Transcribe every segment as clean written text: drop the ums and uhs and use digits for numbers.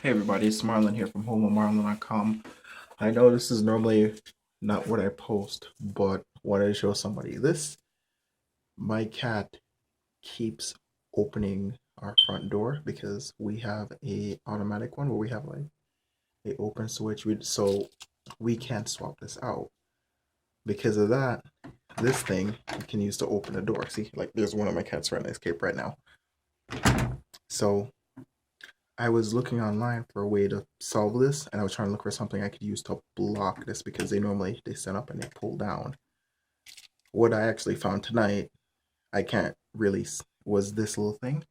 Hey everybody, it's Marlon here from homeofmarlon.com. I know this is normally not what I post, but wanted to show somebody this. My cat keeps opening our front door because we have a automatic one where we have like a open switch. So we can't swap this out. Because of that, this thing you can use to open the door. See, like there's one of my cats trying to escape right now. So I was looking online for a way to solve this, and I was trying to look for something I could use to block this because they set up and they pull down. What I actually found tonight, I can't really was this little thing.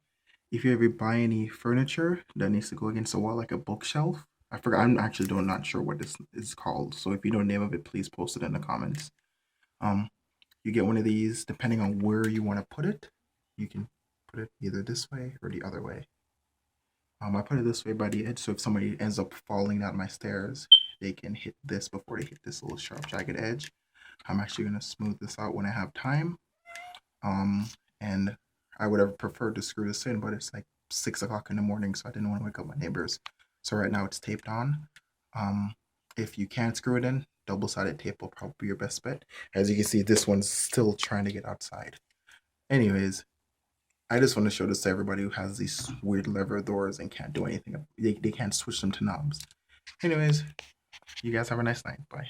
If you ever buy any furniture that needs to go against the wall, like a bookshelf, I forgot. I'm actually not sure what this is called. So if you know the name of it, please post it in the comments. Um, you get one of these, depending on where you want to put it. You can put it either this way or the other way. I put it this way by the edge, so if somebody ends up falling down my stairs, they can hit this before they hit this little sharp, jagged edge. I'm actually going to smooth this out when I have time. Um, and I would have preferred to screw this in, but it's like 6 o'clock in the morning, so I didn't want to wake up my neighbors. So right now it's taped on. If you can't screw it in, double-sided tape will probably be your best bet. As you can see, this one's still trying to get outside. Anyways, I just want to show this to everybody who has these weird lever doors and can't do anything. They can't switch them to knobs. Anyways, you guys have a nice night. Bye.